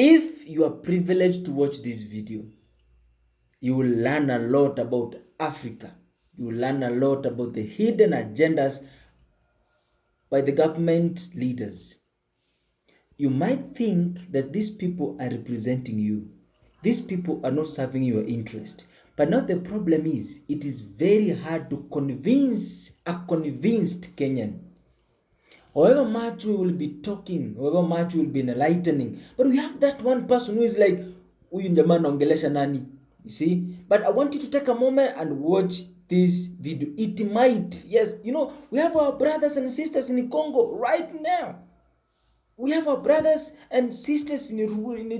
If you are privileged to watch this video, you will learn a lot about Africa. You will learn a lot about the hidden agendas by the government leaders. You might think that these people are representing you. These people are not serving your interest. But now the problem is, it is very hard to convince a convinced Kenyan. However much we will be talking, however much we will be enlightening, but we have that one person who is like, huyu jamaa anaongelesha nani? You see? But I want you to take a moment and watch this video. It might, yes, we have our brothers and sisters in Congo right now. We have our brothers and sisters in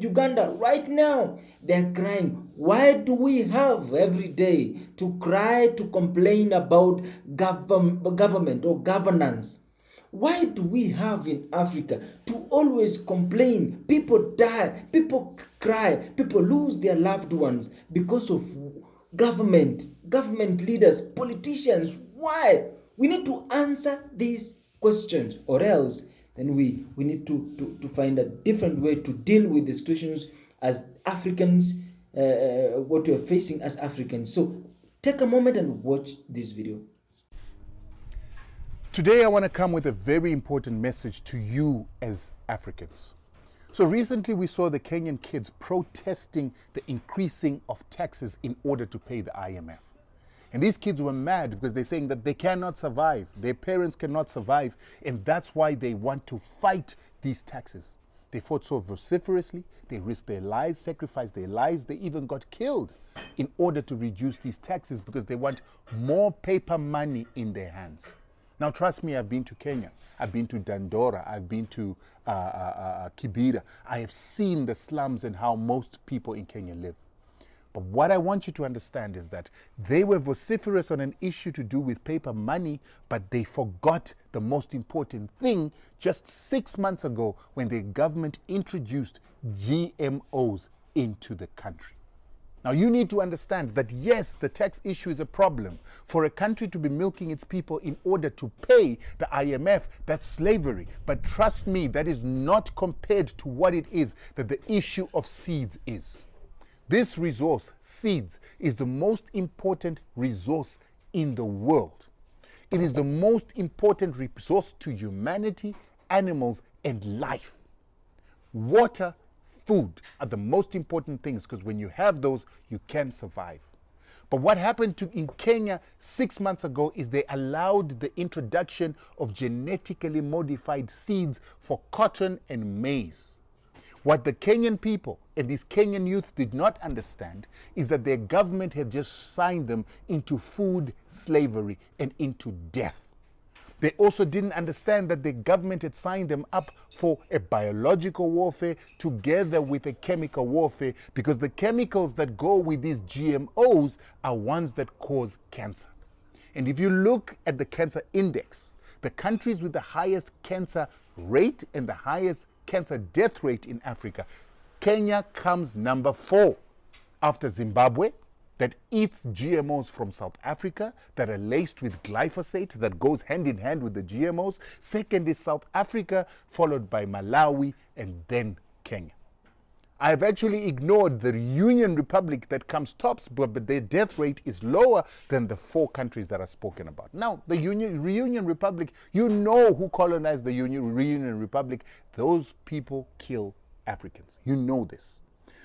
Uganda right now. They're crying. Why do we have every day to cry, to complain about government or governance? Why do we have in Africa to always complain? People die, people cry, people lose their loved ones because of government leaders, politicians. Why? We need to answer these questions, or else then we need to find a different way to deal with the situations as Africans, what we are facing as Africans. So take a moment and watch this video. Today I want to come with a very important message to you as Africans. So recently we saw the Kenyan kids protesting the increasing of taxes in order to pay the IMF. And these kids were mad because they're saying that they cannot survive, their parents cannot survive, and that's why they want to fight these taxes. They fought so vociferously, they risked their lives, sacrificed their lives, they even got killed in order to reduce these taxes because they want more paper money in their hands. Now, trust me, I've been to Kenya. I've been to Dandora. I've been to Kibera. I have seen the slums and how most people in Kenya live. But what I want you to understand is that they were vociferous on an issue to do with paper money, but they forgot the most important thing just 6 months ago when the government introduced GMOs into the country. Now, you need to understand that, yes, the tax issue is a problem. For a country to be milking its people in order to pay the IMF, that's slavery. But trust me, that is not compared to what it is that the issue of seeds is. This resource, seeds, is the most important resource in the world. It is the most important resource to humanity, animals, and life. Water, food are the most important things because when you have those, you can survive. But what happened in Kenya 6 months ago is they allowed the introduction of genetically modified seeds for cotton and maize. What the Kenyan people and these Kenyan youth did not understand is that their government had just signed them into food slavery and into death. They also didn't understand that the government had signed them up for a biological warfare together with a chemical warfare, because the chemicals that go with these GMOs are ones that cause cancer. And if you look at the cancer index, the countries with the highest cancer rate and the highest cancer death rate in Africa, Kenya comes number 4 after Zimbabwe, that eats GMOs from South Africa that are laced with glyphosate that goes hand in hand with the GMOs. Second is South Africa, followed by Malawi, and then Kenya. I've actually ignored the Union Republic that comes tops, but their death rate is lower than the 4 countries that are spoken about. Now, the Reunion Republic, you know who colonized the Reunion Republic. Those people kill Africans. You know this.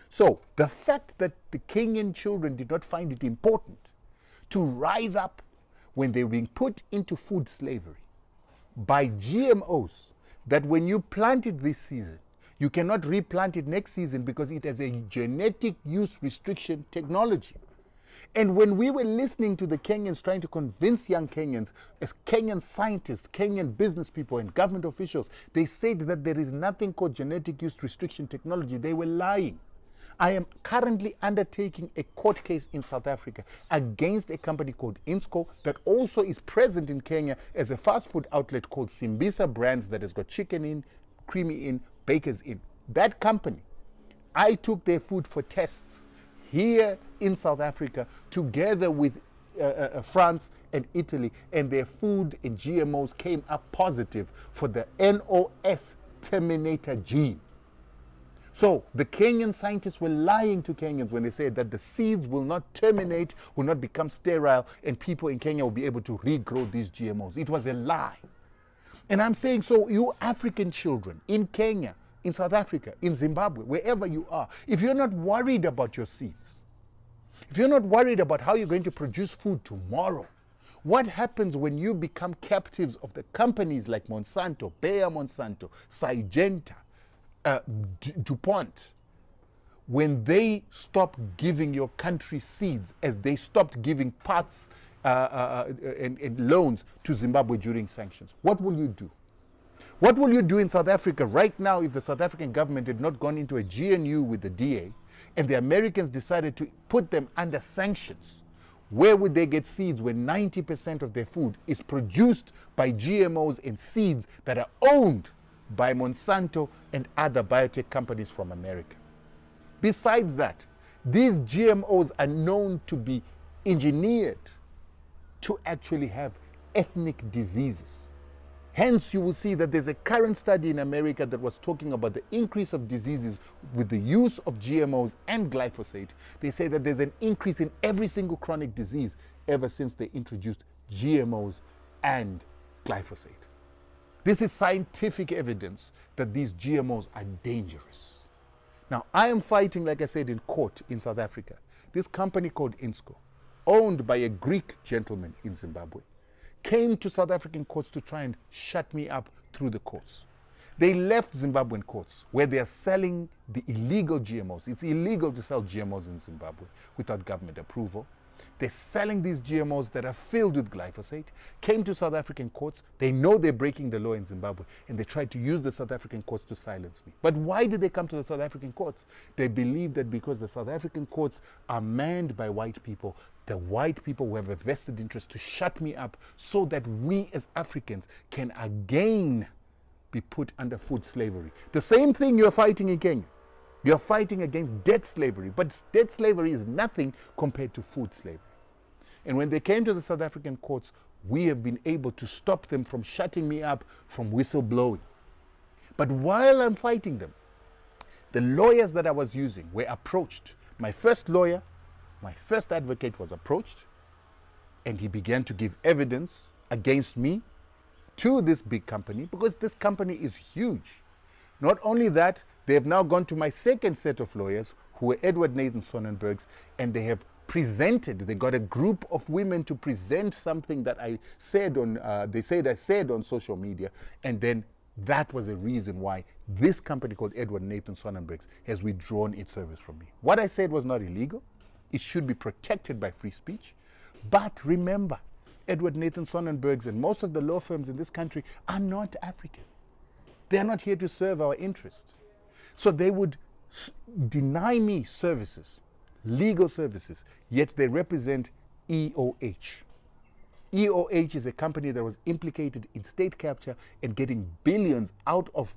So the fact that the Kenyan children did not find it important to rise up when they were being put into food slavery by GMOs, that when you plant it this season, you cannot replant it next season because it has a genetic use restriction technology. And when we were listening to the Kenyans trying to convince young Kenyans, as Kenyan scientists, Kenyan business people, and government officials, they said that there is nothing called genetic use restriction technology. They were lying. I am currently undertaking a court case in South Africa against a company called Insco that also is present in Kenya as a fast food outlet called Simbisa Brands that has got chicken in, creamy in, bakers in. That company, I took their food for tests here in South Africa together with France and Italy, and their food and GMOs came up positive for the NOS terminator gene. So the Kenyan scientists were lying to Kenyans when they said that the seeds will not terminate, will not become sterile, and people in Kenya will be able to regrow these GMOs. It was a lie. And I'm saying, so you African children in Kenya, in South Africa, in Zimbabwe, wherever you are, if you're not worried about your seeds, if you're not worried about how you're going to produce food tomorrow, what happens when you become captives of the companies like Monsanto, Bayer Monsanto, Syngenta, DuPont, when they stop giving your country seeds, as they stopped giving parts and loans to Zimbabwe during sanctions? What will you do? What will you do in South Africa right now if the South African government had not gone into a GNU with the DA and the Americans decided to put them under sanctions? Where would they get seeds when 90% of their food is produced by GMOs and seeds that are owned by Monsanto and other biotech companies from America? Besides that, these GMOs are known to be engineered to actually have ethnic diseases. Hence, you will see that there's a current study in America that was talking about the increase of diseases with the use of GMOs and glyphosate. They say that there's an increase in every single chronic disease ever since they introduced GMOs and glyphosate. This is scientific evidence that these GMOs are dangerous. Now, I am fighting, like I said, in court in South Africa. This company called Insco, owned by a Greek gentleman in Zimbabwe, came to South African courts to try and shut me up through the courts. They left Zimbabwean courts where they are selling the illegal GMOs. It's illegal to sell GMOs in Zimbabwe without government approval. They're selling these GMOs that are filled with glyphosate, came to South African courts. They know they're breaking the law in Zimbabwe, and they tried to use the South African courts to silence me. But why did they come to the South African courts? They believe that because the South African courts are manned by white people, the white people will have a vested interest to shut me up so that we as Africans can again be put under food slavery. The same thing you're fighting in Kenya. You're fighting against debt slavery, but debt slavery is nothing compared to food slavery. And when they came to the South African courts, we have been able to stop them from shutting me up, from whistleblowing. But while I'm fighting them, the lawyers that I was using were approached. My first lawyer, my first advocate was approached, and he began to give evidence against me to this big company, because this company is huge. Not only that, they have now gone to my second set of lawyers, who were Edward Nathan Sonnenbergs, and they have presented, they got a group of women to present something that I said on, they said I said on social media, and then that was the reason why this company called Edward Nathan Sonnenbergs has withdrawn its service from me. What I said was not illegal. It should be protected by free speech. But remember, Edward Nathan Sonnenbergs and most of the law firms in this country are not African. They are not here to serve our interest. So they would deny me services, legal services, yet they represent EOH. EOH is a company that was implicated in state capture and getting billions out of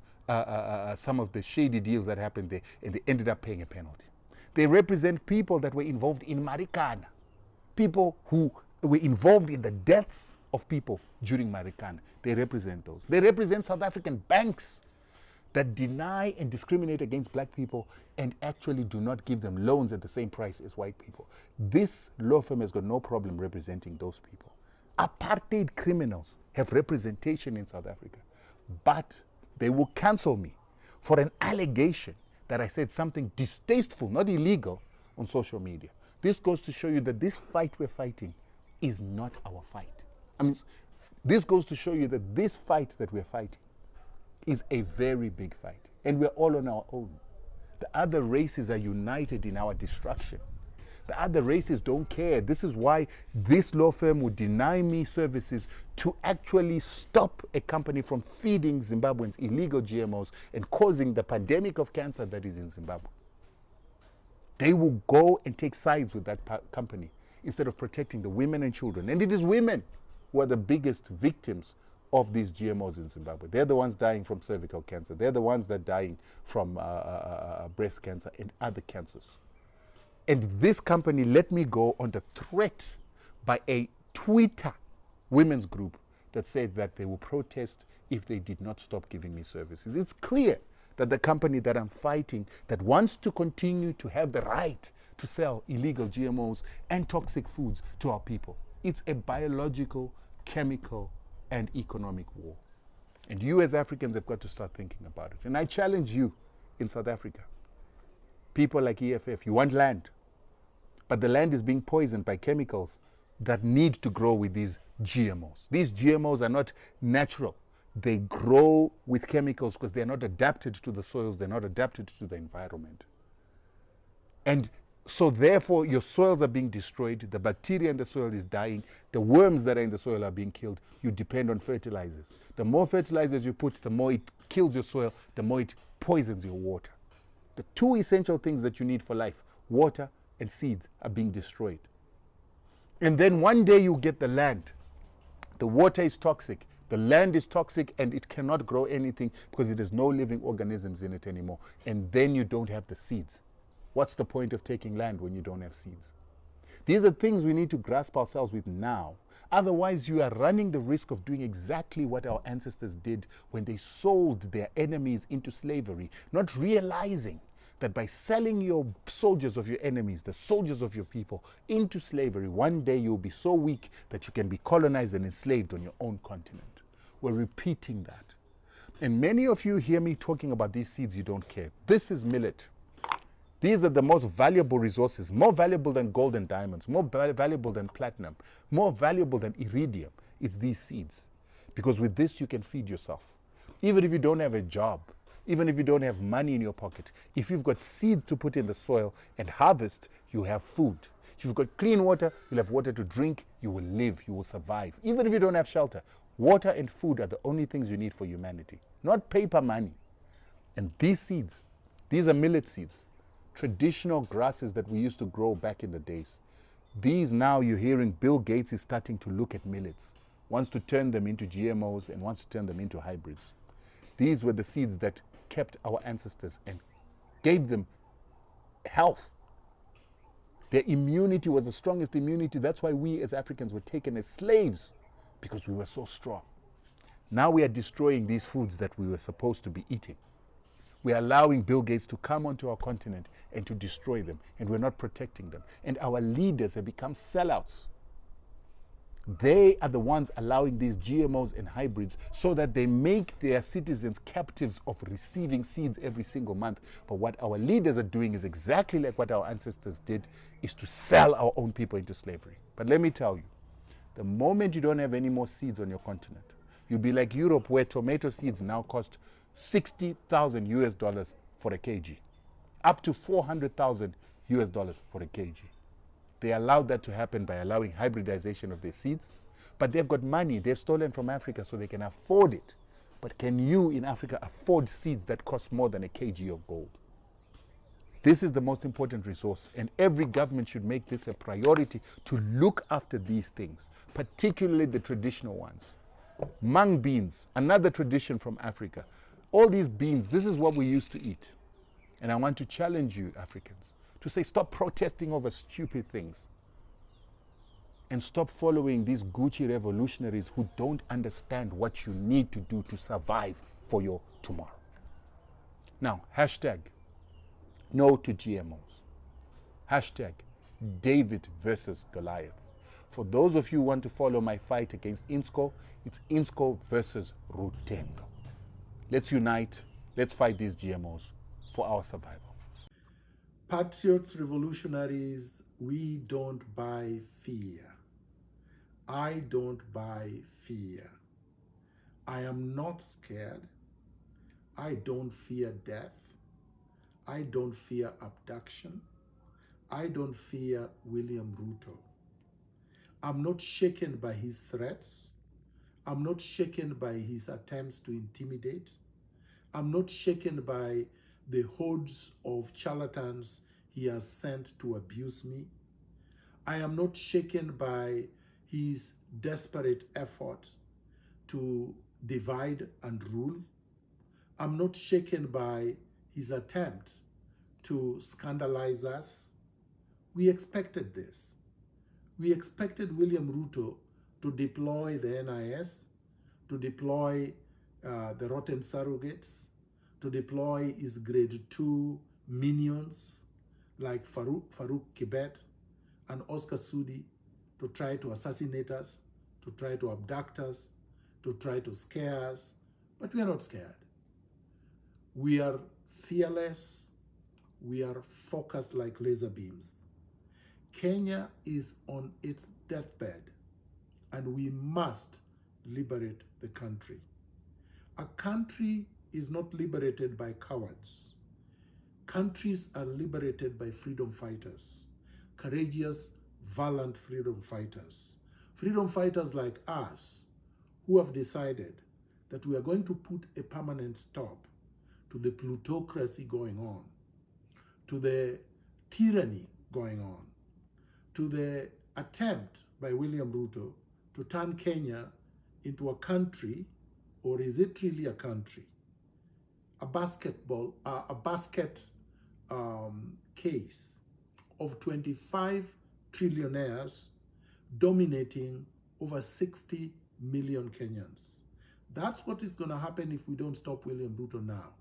some of the shady deals that happened there, and they ended up paying a penalty. They represent people that were involved in Marikana, people who were involved in the deaths of people during Marikana. They represent those. They represent South African banks that deny and discriminate against black people and actually do not give them loans at the same price as white people. This law firm has got no problem representing those people. Apartheid criminals have representation in South Africa, but they will cancel me for an allegation that I said something distasteful, not illegal, on social media. This goes to show you that this fight we're fighting is not our fight. I mean, this goes to show you that this fight that we're fighting is a very big fight, and we're all on our own. The other races are united in our destruction. The other races don't care. This is why this law firm would deny me services to actually stop a company from feeding Zimbabweans illegal GMOs and causing the pandemic of cancer that is in Zimbabwe. They will go and take sides with that company instead of protecting the women and children. And it is women who are the biggest victims of these GMOs in Zimbabwe. They're the ones dying from cervical cancer. They're the ones that are dying from breast cancer and other cancers. And this company let me go under threat by a Twitter women's group that said that they will protest if they did not stop giving me services. It's clear that the company that I'm fighting, that wants to continue to have the right to sell illegal GMOs and toxic foods to our people. It's a biological, chemical, and economic war. And you as Africans have got to start thinking about it. And I challenge you in South Africa. People like EFF, you want land, but the land is being poisoned by chemicals that need to grow with these GMOs. These GMOs are not natural. They grow with chemicals because they're not adapted to the soils, they're not adapted to the environment. And so therefore your soils are being destroyed, the bacteria in the soil is dying, the worms that are in the soil are being killed. You depend on fertilizers. The more fertilizers you put, the more it kills your soil, the more it poisons your water. The two essential things that you need for life, water and seeds, are being destroyed. And then one day you get the land. The water is toxic, the land is toxic, and it cannot grow anything because it has no living organisms in it anymore. And then you don't have the seeds. What's the point of taking land when you don't have seeds? These are things we need to grasp ourselves with now. Otherwise, you are running the risk of doing exactly what our ancestors did when they sold their enemies into slavery, not realizing that by selling your soldiers of your enemies, the soldiers of your people, into slavery, one day you'll be so weak that you can be colonized and enslaved on your own continent. We're repeating that. And many of you hear me talking about these seeds, you don't care. This is millet. These are the most valuable resources, more valuable than gold and diamonds, more valuable than platinum, more valuable than iridium. It's these seeds. Because with this, you can feed yourself. Even if you don't have a job, even if you don't have money in your pocket, if you've got seed to put in the soil and harvest, you have food. If you've got clean water, you'll have water to drink, you will live, you will survive. Even if you don't have shelter, water and food are the only things you need for humanity, not paper money. And these seeds, these are millet seeds, traditional grasses that we used to grow back in the days. These now you're hearing Bill Gates is starting to look at millets, wants to turn them into GMOs and wants to turn them into hybrids. These were the seeds that kept our ancestors and gave them health. Their immunity was the strongest immunity. That's why we as Africans were taken as slaves, because we were so strong. Now we are destroying these foods that we were supposed to be eating. We are allowing Bill Gates to come onto our continent and to destroy them, and we're not protecting them. And our leaders have become sellouts. They are the ones allowing these GMOs and hybrids so that they make their citizens captives of receiving seeds every single month. But what our leaders are doing is exactly like what our ancestors did, is to sell our own people into slavery. But let me tell you, the moment you don't have any more seeds on your continent, you'll be like Europe, where tomato seeds now cost 60,000 US dollars for a kg, up to 400,000 US dollars for a kg. They allowed that to happen by allowing hybridization of their seeds, but they've got money, they've stolen from Africa so they can afford it. But can you in Africa afford seeds that cost more than a kg of gold? This is the most important resource, and every government should make this a priority to look after these things, particularly the traditional ones. Mung beans, another tradition from Africa. All these beans, this is what we used to eat. And I want to challenge you, Africans, to say stop protesting over stupid things and stop following these Gucci revolutionaries who don't understand what you need to do to survive for your tomorrow. Now, hashtag no to GMOs. Hashtag David versus Goliath. For those of you who want to follow my fight against INSCO, it's INSCO versus Rutendo. Let's unite, let's fight these GMOs for our survival. Patriots, revolutionaries, we don't buy fear. I don't buy fear. I am not scared. I don't fear death. I don't fear abduction. I don't fear William Ruto. I'm not shaken by his threats. I'm not shaken by his attempts to intimidate. I'm not shaken by the hordes of charlatans he has sent to abuse me. I am not shaken by his desperate effort to divide and rule. I'm not shaken by his attempt to scandalize us. We expected this. We expected William Ruto to deploy the NIS, to deploy the rotten surrogates, to deploy his grade 2 minions like Farouk Kibet and Oscar Sudi to try to assassinate us, to try to abduct us, to try to scare us. But we are not scared. We are fearless. We are focused like laser beams. Kenya is on its deathbed, and we must liberate the country. A country is not liberated by cowards. Countries are liberated by freedom fighters, courageous, valiant freedom fighters. Freedom fighters like us who have decided that we are going to put a permanent stop to the plutocracy going on, to the tyranny going on, to the attempt by William Ruto to turn Kenya into a country, or is it really a country? A basket case of 25 trillionaires dominating over 60 million Kenyans. That's what is going to happen if we don't stop William Ruto now.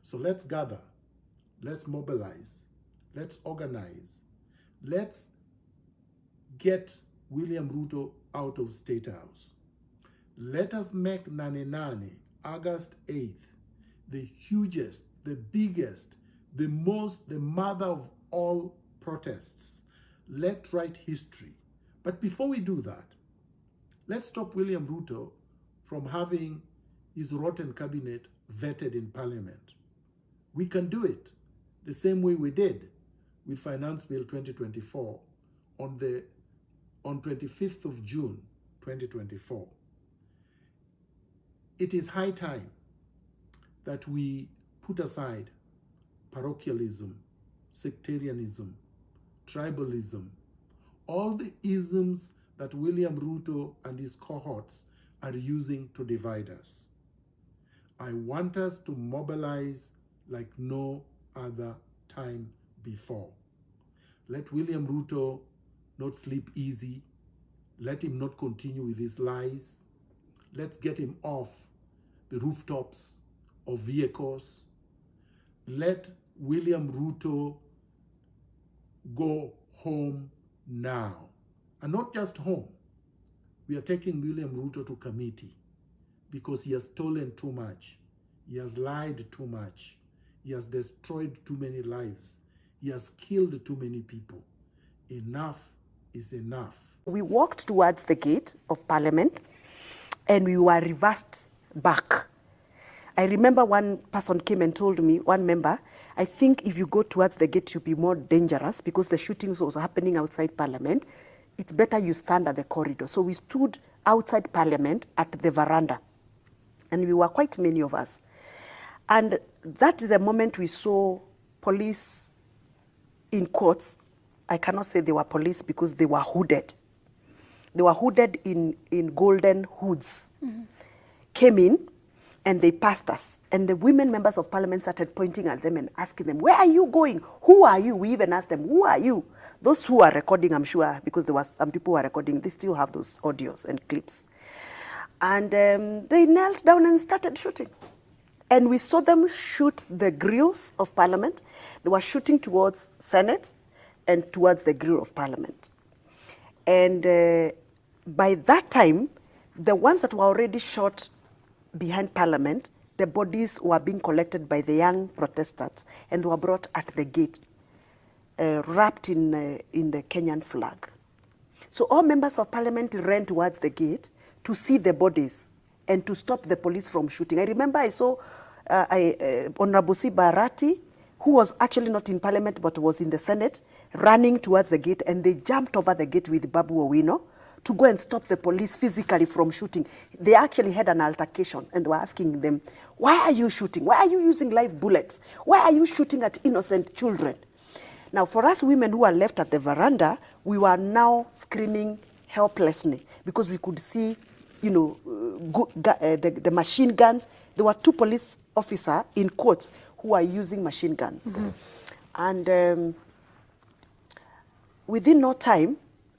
So let's gather, let's mobilize, let's organize, let's get William Ruto out of State House. Let us make Nane Nane, August 8th, the hugest, the biggest, the mother of all protests. Let's write history. But before we do that, let's stop William Ruto from having his rotten cabinet vetted in Parliament. We can do it the same way we did with Finance Bill 2024 on 25th of June 2024. It is high time that we put aside parochialism, sectarianism, tribalism, all the isms that William Ruto and his cohorts are using to divide us. I want us to mobilize like no other time before. Let William Ruto not sleep easy. Let him not continue with his lies. Let's get him off the rooftops of vehicles. Let William Ruto go home now. And not just home. We are taking William Ruto to committee because he has stolen too much. He has lied too much. He has destroyed too many lives. He has killed too many people. Enough is enough. We walked towards the gate of Parliament and we were reversed back. I remember one person came and told me, one member, I think if you go towards the gate, you'll be more dangerous because the shootings was happening outside Parliament. It's better you stand at the corridor. So we stood outside Parliament at the veranda. And we were quite many of us. And that is the moment we saw police in quotes. I cannot say they were police because they were hooded. They were hooded in golden hoods. Came in and they passed us. And the women members of Parliament started pointing at them and asking them, where are you going? Who are you? We even asked them, who are you? Those who are recording, I'm sure, because there was some people who are recording, they still have those audios and clips. And they knelt down and started shooting. And we saw them shoot the grills of Parliament. They were shooting towards Senate and towards the grill of Parliament. And by that time, the ones that were already shot behind Parliament, the bodies were being collected by the young protesters and were brought at the gate, wrapped in the Kenyan flag. So all members of Parliament ran towards the gate to see the bodies and to stop the police from shooting. I remember I saw Honorable Barati, who was actually not in Parliament but was in the Senate, running towards the gate, and they jumped over the gate with Babu Owino to go and stop the police physically from shooting. They actually had an altercation and were asking them, why are you shooting? Why are you using live bullets? Why are you shooting at innocent children? Now, for us women who are left at the veranda, we were now screaming helplessly because we could see, you know, the machine guns. There were 2 police officers, in quotes, who were using machine guns. And within no time,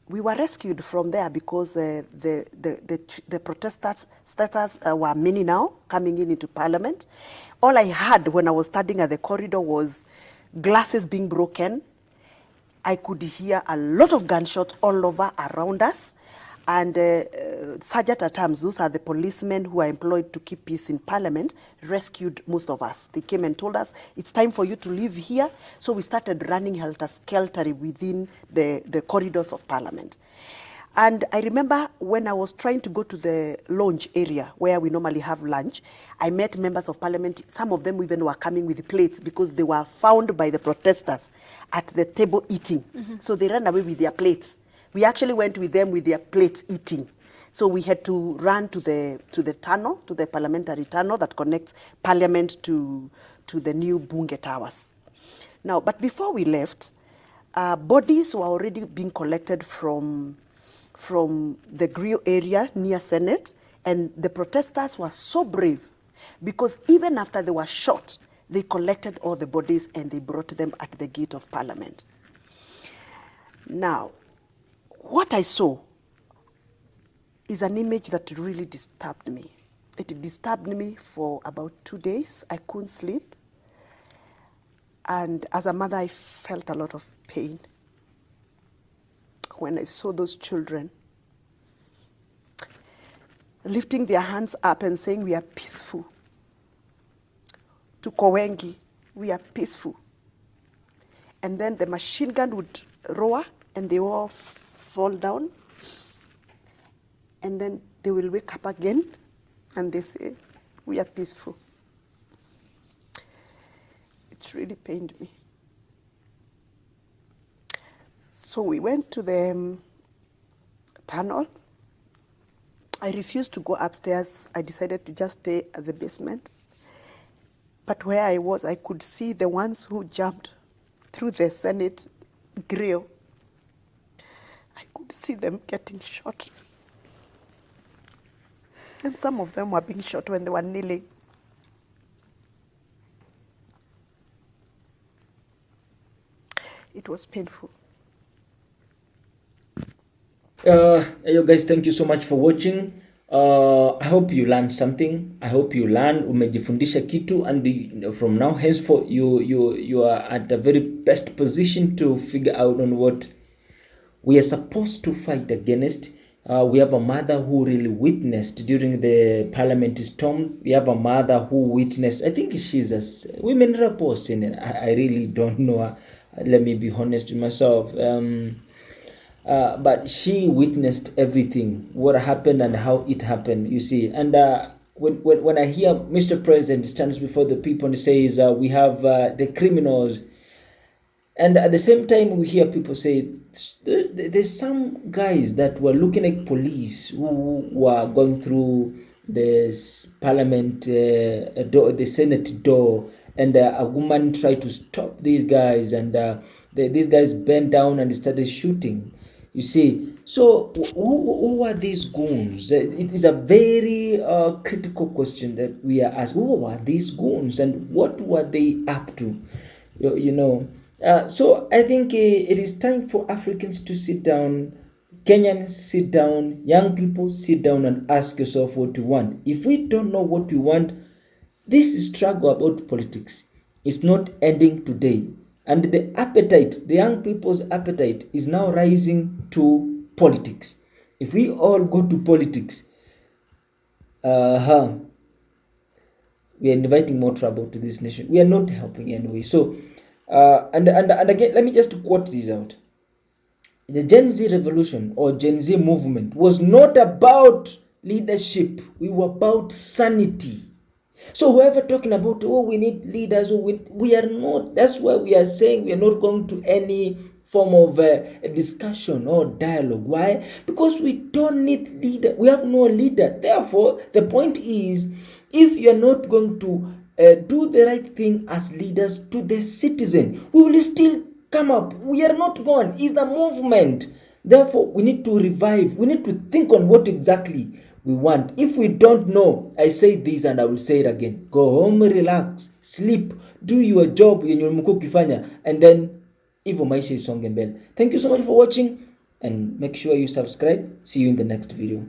we were rescued from there because the protesters were many now coming into parliament. All I heard when I was standing at the corridor was glasses being broken. I could hear a lot of gunshots all over around us. And Sergeant at arms, those are the policemen who are employed to keep peace in parliament, rescued most of us. They came and told us, it's time for you to leave here. So we started running helter-skelter within the corridors of parliament. And I remember when I was trying to go to the lounge area where we normally have lunch, I met members of parliament. Some of them even were coming with plates because they were found by the protesters at the table eating. So they ran away with their plates. We actually went with them with their plates eating. So we had to run to the tunnel, to the parliamentary tunnel that connects parliament to the new Bunge Towers. Now, but before we left, bodies were already being collected from the grill area near Senate, and the protesters were so brave because even after they were shot, they collected all the bodies and they brought them at the gate of parliament. Now, what I saw is an image that really disturbed me. It disturbed me for about 2 days. I couldn't sleep. And as a mother, I felt a lot of pain when I saw those children lifting their hands up and saying, we are peaceful. To Kowengi, we are peaceful. And then the machine gun would roar and they all fall down. And then they will wake up again and they say, we are peaceful. It's really pained me. So we went to the tunnel. I refused to go upstairs. I decided to just stay at the basement. But where I was, I could see the ones who jumped through the Senate grill. I could see them getting shot. And some of them were being shot when they were kneeling. It was painful. You guys, thank you so much for watching. I hope you learned something. I hope you learned, umejifundisha kitu, and from now henceforth you are at the very best position to figure out on what we are supposed to fight against. We have a mother who really witnessed during the parliament storm. We have a mother who witnessed, I think she's a women person. I really don't know her. Let me be honest with myself. But she witnessed everything, what happened and how it happened, you see. And when I hear Mr. President stands before the people and says, we have the criminals, and at the same time we hear people say, there's some guys that were looking like police who were going through the parliament door, the Senate door, and a woman tried to stop these guys, and these guys bent down and started shooting. You see, so who are these goons? It is a very critical question that we are asked. Who are these goons and what were they up to? You know, so I think it is time for Africans to sit down, Kenyans sit down, young people sit down and ask yourself what you want. If we don't know what we want, this struggle about politics is not ending today. And the appetite, the young people's appetite is now rising to politics. If we all go to politics, we are inviting more trouble to this nation. We are not helping anyway. So, and again, let me just quote this out. The Gen Z revolution or Gen Z movement was not about leadership. We were about sanity. So whoever talking about, oh, we need leaders, we are not. That's why we are saying we are not going to any form of a discussion or dialogue. Why? Because we don't need leader. We have no leader. Therefore, the point is, if you are not going to do the right thing as leaders to the citizen, we will still come up. We are not gone. It's the movement. Therefore, we need to revive. We need to think on what exactly we want. If we don't know, I say this and I will say it again. Go home, relax, sleep, do your job yenye umekuwa ukifanya, and then hivyo maisha isonge mbele. Thank you so much for watching. and make sure you subscribe. See you in the next video.